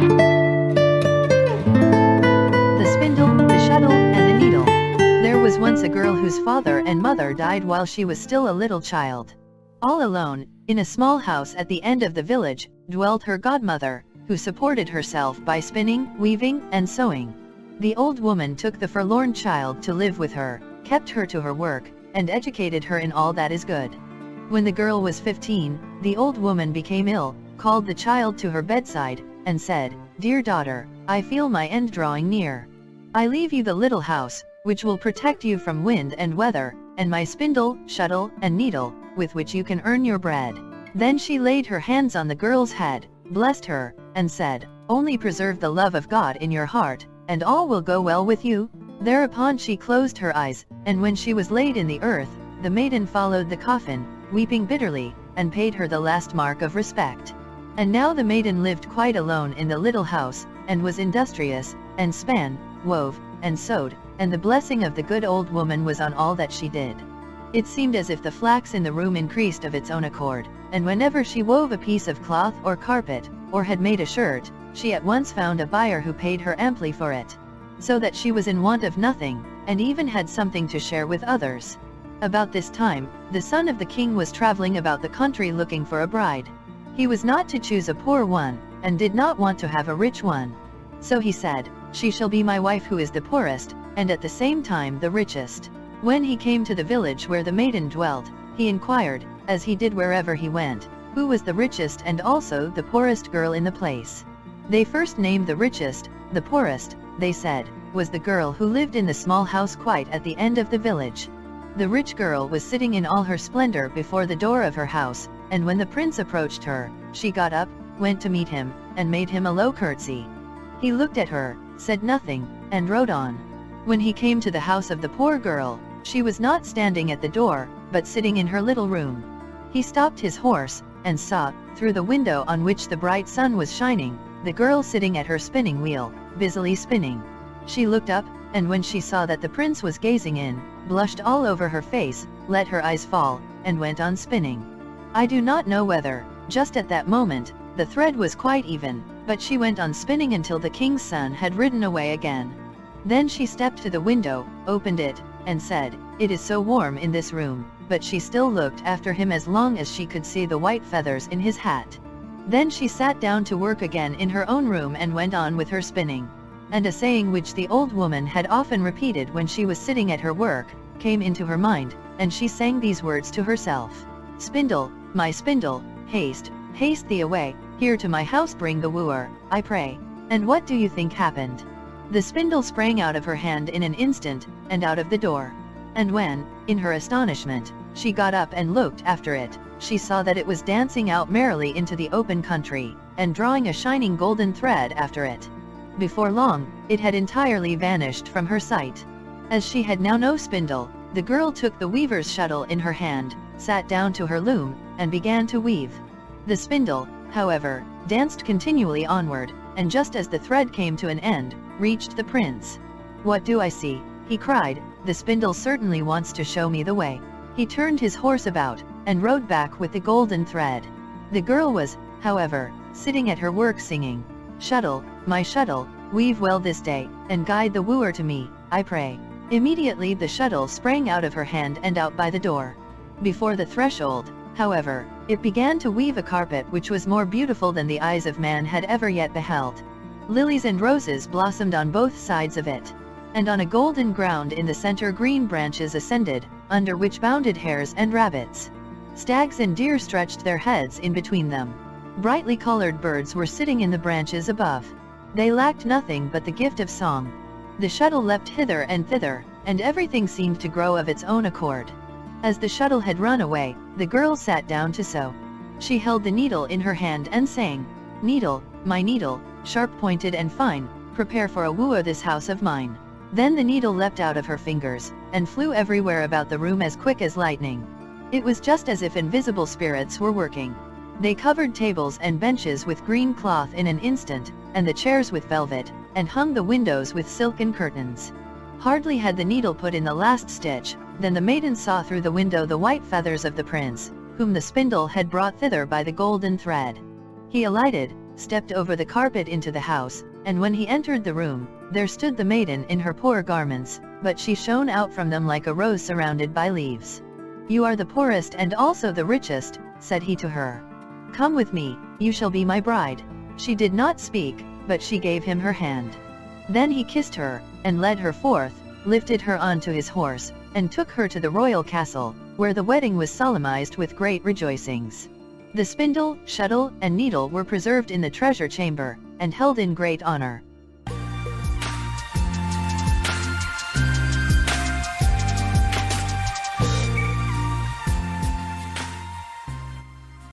The Spindle, the Shuttle, and the Needle. There was once a girl whose father and mother died while she was still a little child. All alone, in a small house at the end of the village, dwelt her godmother, who supported herself by spinning, weaving, and sewing. The old woman took the forlorn child to live with her, kept her to her work, and educated her in all that is good. When the girl was 15, the old woman became ill, called the child to her bedside, and said, "Dear daughter, I feel my end drawing near. I leave you the little house, which will protect you from wind and weather, and my spindle, shuttle, and needle, with which you can earn your bread." Then she laid her hands on the girl's head, blessed her, and said, "Only preserve the love of God in your heart, and all will go well with you." Thereupon she closed her eyes, and when she was laid in the earth, the maiden followed the coffin, weeping bitterly, and paid her the last mark of respect. And now the maiden lived quite alone in the little house, and was industrious, and span, wove, and sewed, and the blessing of the good old woman was on all that she did. It seemed as if the flax in the room increased of its own accord, and whenever she wove a piece of cloth or carpet, or had made a shirt, she at once found a buyer who paid her amply for it. So that she was in want of nothing, and even had something to share with others. About this time, the son of the king was traveling about the country looking for a bride. He was not to choose a poor one, and did not want to have a rich one. So he said, "She shall be my wife who is the poorest, and at the same time the richest." When he came to the village where the maiden dwelt, he inquired, as he did wherever he went, who was the richest and also the poorest girl in the place. They first named the richest. The poorest, they said, was the girl who lived in the small house quite at the end of the village. The rich girl was sitting in all her splendor before the door of her house, and when the prince approached her, she got up, went to meet him, and made him a low curtsy. He looked at her, said nothing, and rode on. When he came to the house of the poor girl, she was not standing at the door, but sitting in her little room. He stopped his horse, and saw, through the window on which the bright sun was shining, the girl sitting at her spinning wheel, busily spinning. She looked up, and when she saw that the prince was gazing in, blushed all over her face, let her eyes fall, and went on spinning. I do not know whether, just at that moment, the thread was quite even, but she went on spinning until the king's son had ridden away again. Then she stepped to the window, opened it, and said, "It is so warm in this room," but she still looked after him as long as she could see the white feathers in his hat. Then she sat down to work again in her own room and went on with her spinning. And a saying which the old woman had often repeated when she was sitting at her work, came into her mind, and she sang these words to herself. "Spindle, my spindle, haste, haste thee away, here to my house bring the wooer, I pray." And what do you think happened? The spindle sprang out of her hand in an instant, and out of the door. And when, in her astonishment, she got up and looked after it, she saw that it was dancing out merrily into the open country, and drawing a shining golden thread after it. Before long, it had entirely vanished from her sight. As she had now no spindle, the girl took the weaver's shuttle in her hand, sat down to her loom, and began to weave. The spindle, however, danced continually onward, and just as the thread came to an end, reached the prince. "What do I see?" he cried. "The spindle certainly wants to show me the way." He turned his horse about, and rode back with the golden thread. The girl was, however, sitting at her work singing, "Shuttle, my shuttle, weave well this day, and guide the wooer to me, I pray." Immediately the shuttle sprang out of her hand and out by the door. Before the threshold, however, it began to weave a carpet which was more beautiful than the eyes of man had ever yet beheld. Lilies and roses blossomed on both sides of it. And on a golden ground in the center green branches ascended, under which bounded hares and rabbits. Stags and deer stretched their heads in between them. Brightly colored birds were sitting in the branches above. They lacked nothing but the gift of song. The shuttle leapt hither and thither, and everything seemed to grow of its own accord. As the shuttle had run away, the girl sat down to sew. She held the needle in her hand and sang, "Needle, my needle, sharp-pointed and fine, prepare for a wooer this house of mine." Then the needle leapt out of her fingers, and flew everywhere about the room as quick as lightning. It was just as if invisible spirits were working. They covered tables and benches with green cloth in an instant, and the chairs with velvet, and hung the windows with silken curtains. Hardly had the needle put in the last stitch, than the maiden saw through the window the white feathers of the prince, whom the spindle had brought thither by the golden thread. He alighted, stepped over the carpet into the house, and when he entered the room, there stood the maiden in her poor garments, but she shone out from them like a rose surrounded by leaves. "You are the poorest and also the richest," said he to her. "Come with me, you shall be my bride." She did not speak, but she gave him her hand. Then he kissed her, and led her forth, lifted her onto his horse, and took her to the royal castle, where the wedding was solemnized with great rejoicings. The spindle, shuttle, and needle were preserved in the treasure chamber, and held in great honor.